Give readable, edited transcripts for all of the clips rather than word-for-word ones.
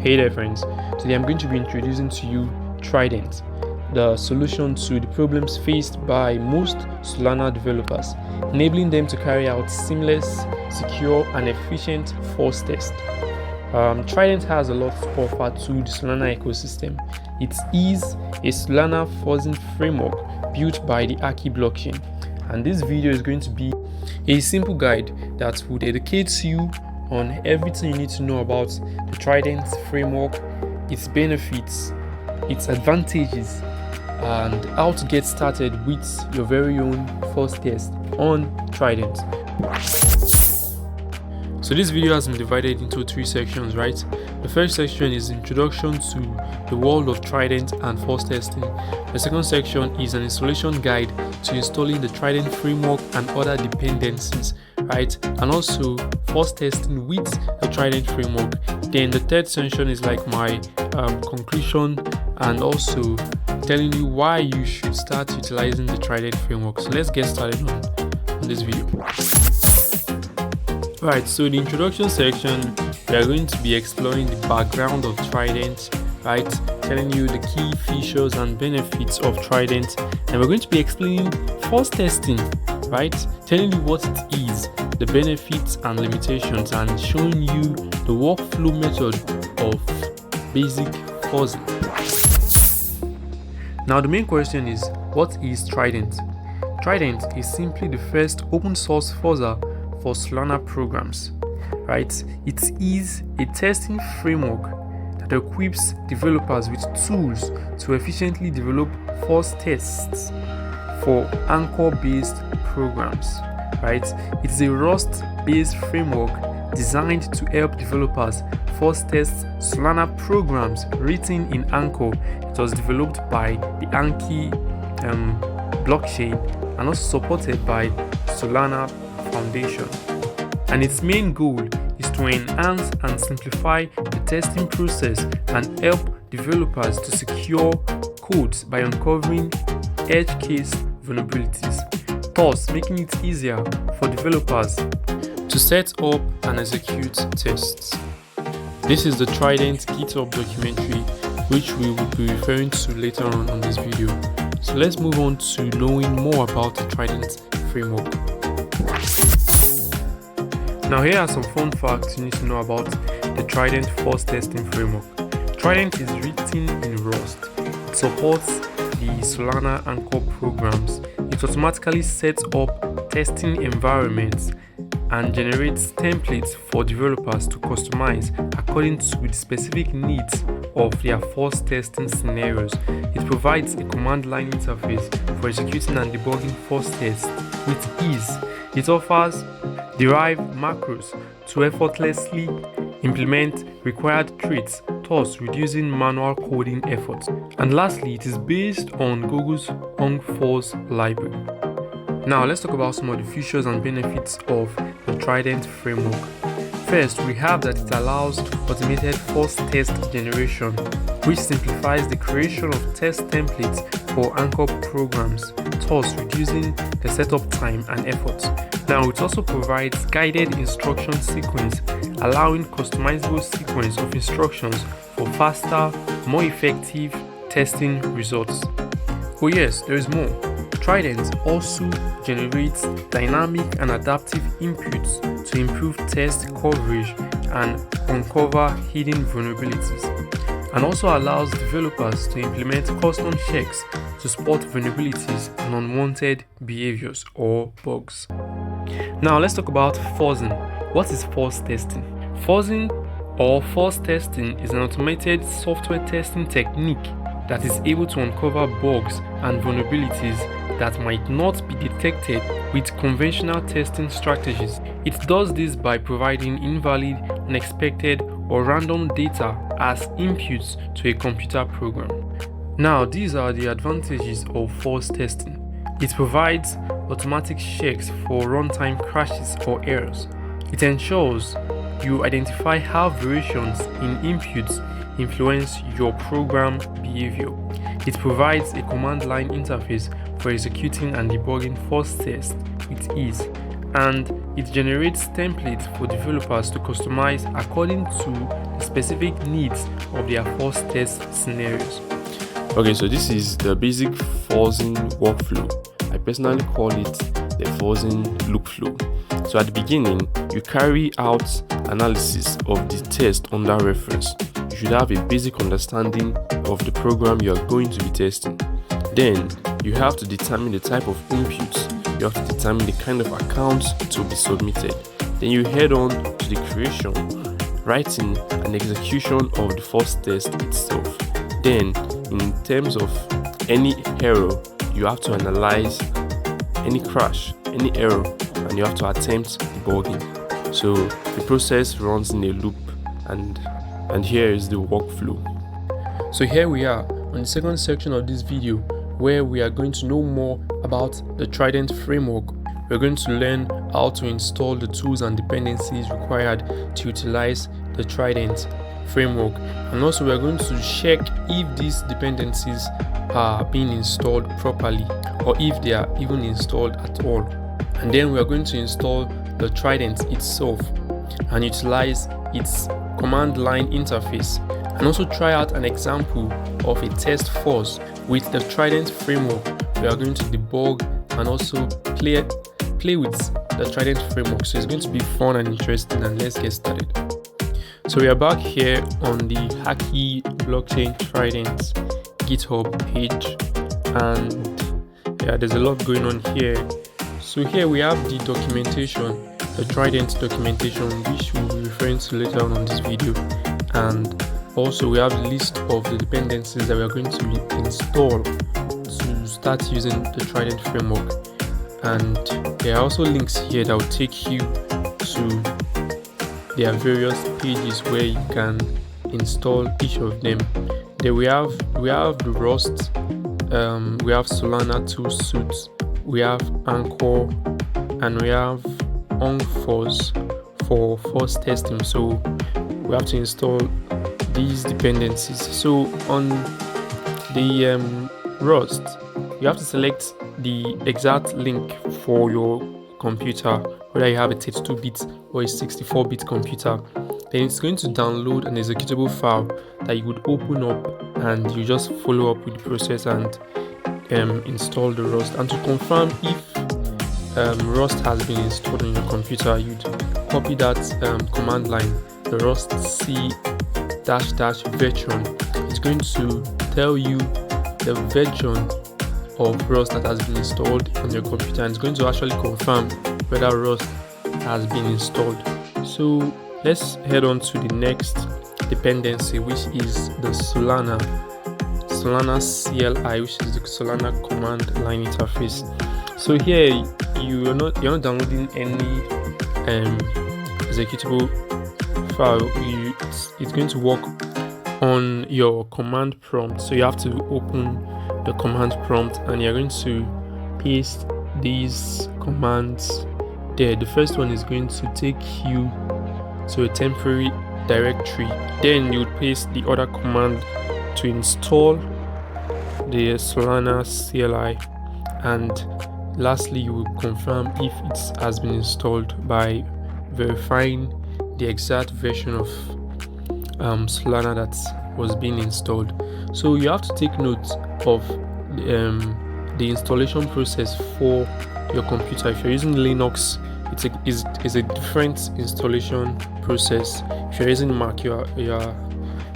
Hey there friends, today I'm going to be introducing to you Trident, the solution to the problems faced by most Solana developers, enabling them to carry out seamless, secure and efficient FUZZ test. Trident has a lot to offer to the Solana ecosystem. It is a Solana fuzzing framework built by the Ackee blockchain, and this video is going to be a simple guide that would educate you on everything you need to know about the Trident framework, its benefits, its advantages, and how to get started with your very own FUZZ test on Trident. So this video has been divided into 3 sections, right? The first section is introduction to the world of Trident and FUZZ testing. The second section is an installation guide to installing the Trident framework and other dependencies, right? And also FUZZ testing with the Trident framework. Then the third section is like my conclusion and also telling you why you should start utilizing the Trident framework. So let's get started on this video. Right, so the introduction section, we are going to be exploring the background of Trident, right? Telling you the key features and benefits of Trident, and we're going to be explaining FUZZ testing, right? Telling you what it is, the benefits and limitations, and showing you the workflow method of basic fuzzing. Now the main question is, what is Trident? Trident is simply the first open source fuzzer for Solana programs, right? It is a testing framework that equips developers with tools to efficiently develop FUZZ tests for Anchor-based programs, right? It is a Rust-based framework designed to help developers FUZZ test Solana programs written in Anchor. It was developed by the Ackee blockchain and also supported by Solana Foundation, and its main goal is to enhance and simplify the testing process and help developers to secure codes by uncovering edge case vulnerabilities, thus making it easier for developers to set up and execute tests. This is the Trident GitHub documentary, which we will be referring to later on this video. So let's move on to knowing more about the Trident framework. Now here are some fun facts you need to know about the Trident FUZZ testing framework. Trident is written in Rust. It supports the Solana Anchor programs. It automatically sets up testing environments and generates templates for developers to customize according to the specific needs of their FUZZ testing scenarios. It provides a command line interface for executing and debugging FUZZ tests with ease. It offers derived macros to effortlessly implement required traits, thus reducing manual coding efforts. And lastly, it is based on Google's Honggfuzz library. Now let's talk about some of the features and benefits of the Trident framework. First, we have that it allows automated FUZZ test generation, which simplifies the creation of test templates for Anchor programs, thus reducing the setup time and effort. Now it also provides guided instruction sequence, allowing customizable sequence of instructions for faster, more effective testing results. Oh yes, there is more. Trident also generates dynamic and adaptive inputs to improve test coverage and uncover hidden vulnerabilities, and also allows developers to implement custom checks to spot vulnerabilities and unwanted behaviors or bugs. Now let's talk about fuzzing. What is FUZZ testing? Fuzzing or FUZZ testing is an automated software testing technique that is able to uncover bugs and vulnerabilities that might not be detected with conventional testing strategies. It does this by providing invalid, unexpected, or random data as inputs to a computer program. Now, these are the advantages of FUZZ testing. It provides automatic checks for runtime crashes or errors. It ensures you identify how variations in inputs influence your program behavior. It provides a command line interface for executing and debugging FUZZ tests with ease, and it generates templates for developers to customize according to the specific needs of their FUZZ test scenarios. Okay, so this is the basic fuzzing workflow. I personally call it the fuzzing loop flow. So at the beginning, you carry out analysis of the test under reference. You should have a basic understanding of the program you are going to be testing. Then you have to determine the type of inputs. You have to determine the kind of accounts to be submitted. Then you head on to the creation, writing and execution of the FUZZ test itself. Then in terms of any error, you have to analyze any crash, any error, and you have to attempt debugging. So the process runs in a loop, and here is the workflow. So here we are on the second section of this video, where we are going to know more about the Trident framework. We're going to learn how to install the tools and dependencies required to utilize the Trident framework, and also we're going to check if these dependencies are being installed properly or if they are even installed at all. And then we are going to install the Trident itself and utilize its command line interface, and also try out an example of a test FUZZ with the Trident framework. We are going to debug and also play with the Trident framework. So it's going to be fun and interesting, and let's get started. So we are back here on the Ackee blockchain Trident GitHub page, and yeah, there's a lot going on here. So here we have the documentation, the Trident documentation, which we'll be referring to later on this video, and also we have a list of the dependencies that we are going to install to start using the Trident framework. And there are also links here that will take you to their various pages where you can install each of them. Then we have the Rust, we have Solana Tool suits, we have Anchor, and we have Honggfuzz for FUZZ testing. So we have to install these dependencies. So on the Rust, you have to select the exact link for your computer, whether you have a 32-bit or a 64-bit computer. Then it's going to download an executable file that you would open up, and you just follow up with the process and install the Rust. And to confirm if Rust has been installed on your computer, you'd copy that command line, the rust c version. It's going to tell you the version of Rust that has been installed on your computer, and it's going to actually confirm whether Rust has been installed. So let's head on to the next dependency, which is the Solana CLI, which is the Solana command line interface. So here you're not downloading any executable file. It's going to work on your command prompt. So you have to open the command prompt, and you're going to paste these commands there. The first one is going to take you to a temporary directory. Then you would paste the other command to install the Solana CLI, and lastly you will confirm if it has been installed by verifying the exact version of Solana that was being installed. So you have to take note of the installation process for your computer. If you're using Linux, it's a different installation process. If you're using Mac, you are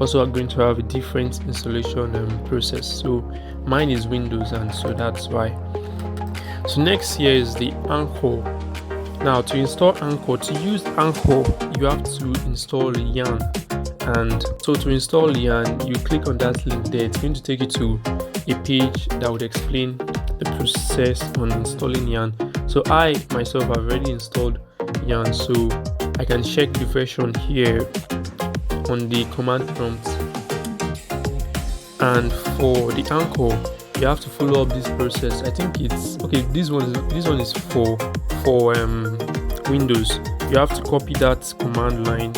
also going to have a different installation process. So mine is Windows, and so that's why. So next here is the Anchor. Now to install Anchor, to use Anchor, you have to install Yarn. And so to install Yarn, you click on that link there. It's going to take you to a page that would explain the process on installing Yarn. So I myself have already installed Yarn, so I can check the version here on the command prompt. And for the Anchor, you have to follow up this process. I think it's okay. This one is for Windows. You have to copy that command line,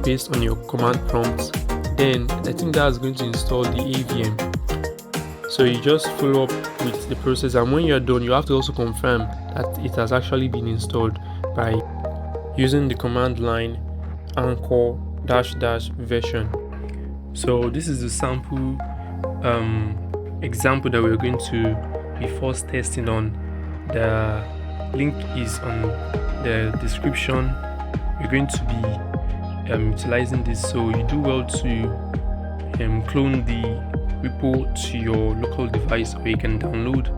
paste on your command prompt. Then I think that's going to install the AVM. So you just follow up with the process, and when you're done, you have to also confirm that it has actually been installed by using the command line anchor version. So this is the sample example that we're going to be first testing on. The link is on the description. We're going to be utilizing this, so you do well to clone the repo to your local device, or you can download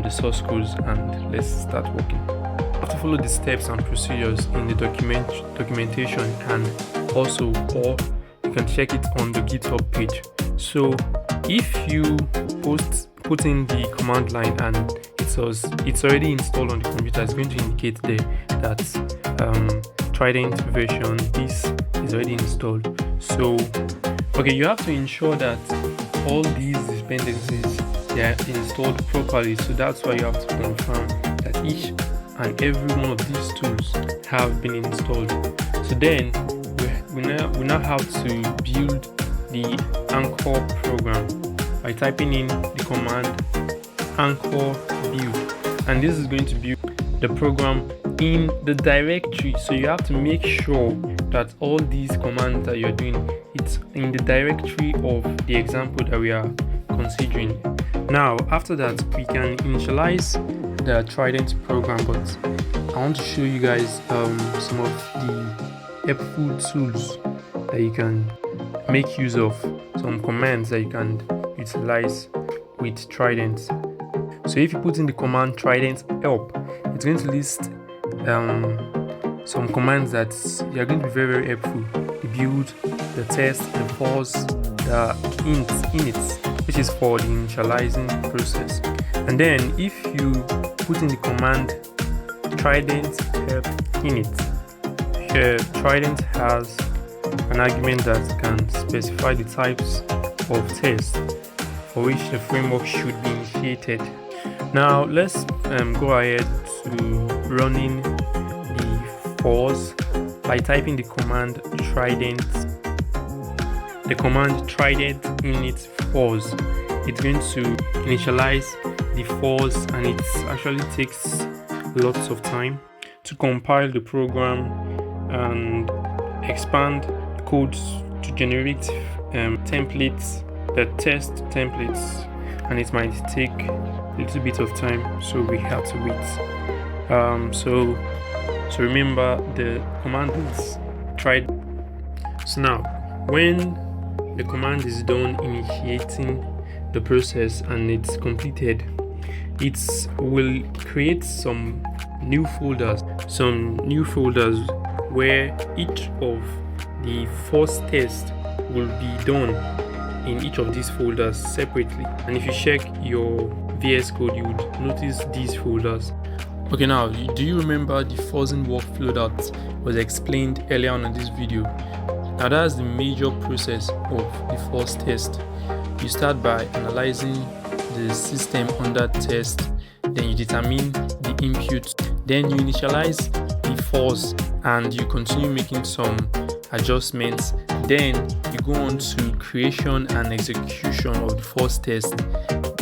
the source codes, and let's start working. You have to follow the steps and procedures in the documentation, and also, or you can check it on the GitHub page. So if you put in the command line and it's already installed on the computer, it's going to indicate there that Trident version this is already installed. So okay, you have to ensure that all these dependencies, they are installed properly. So that's why you have to confirm that each and every one of these tools have been installed. So then we now have to build the Anchor program by typing in the command anchor build, and this is going to build the program in the directory. So you have to make sure that all these commands that you're doing, it's in the directory of the example that we are considering. Now after that, we can initialize the Trident program, but I want to show you guys some of the helpful tools that you can make use of, some commands that you can utilize with Trident. So if you put in the command trident help, it's going to list some commands that are going to be very helpful: the build, the test, the fuzz, the init, which is for the initializing process. And then if you put in the command trident help init, Trident has an argument that can specify the types of tests for which the framework should be initiated. Now let's go ahead to running the fuzz by typing the command trident init fuzz. It's going to initialize the fuzz, and it actually takes lots of time to compile the program and expand the codes to generate templates, the test templates, and it might take a little bit of time, so we have to wait. So remember, the command is tried. So now when the command is done initiating the process and it's completed, it will create some new folders where each of the first tests will be done in each of these folders separately. And if you check your VS Code, you would notice these folders. Okay, now do you remember the fuzzing workflow that was explained earlier on in this video? Now that's the major process of the first test. You start by analyzing the system under test, then you determine the input, then you initialize the fuzz, and you continue making some adjustments. Then you go on to creation and execution of the first test.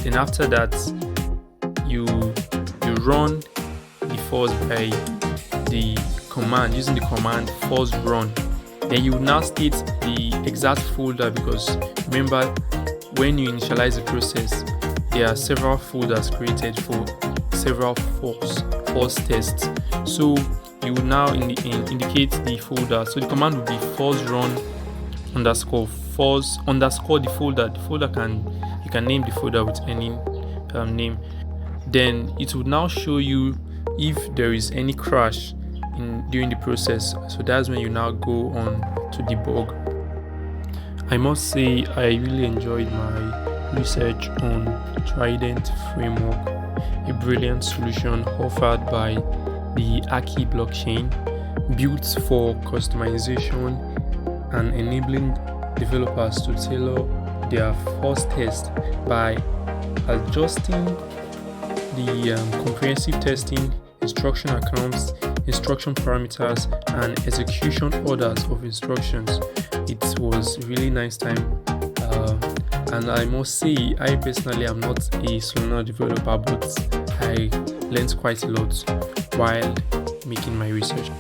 Then after that, you run the fuzz by the command, using the command fuzz run. Then you now state the exact folder, because remember, when you initialize the process, there are several folders created for several fuzz tests. So you will now indicate the folder. So the command will be fuzz run underscore fuzz underscore the folder. The folder you can name the folder with any name. Then it will now show you if there is any crash during the process. So that's when you now go on to debug. I must say I really enjoyed my research on Trident framework, a brilliant solution offered by the Ackee blockchain, built for customization and enabling developers to tailor their first test by adjusting the comprehensive testing, instruction accounts, instruction parameters, and execution orders of instructions. It was really nice time, and I must say I personally am not a Solana developer, but I learned quite a lot while making my research.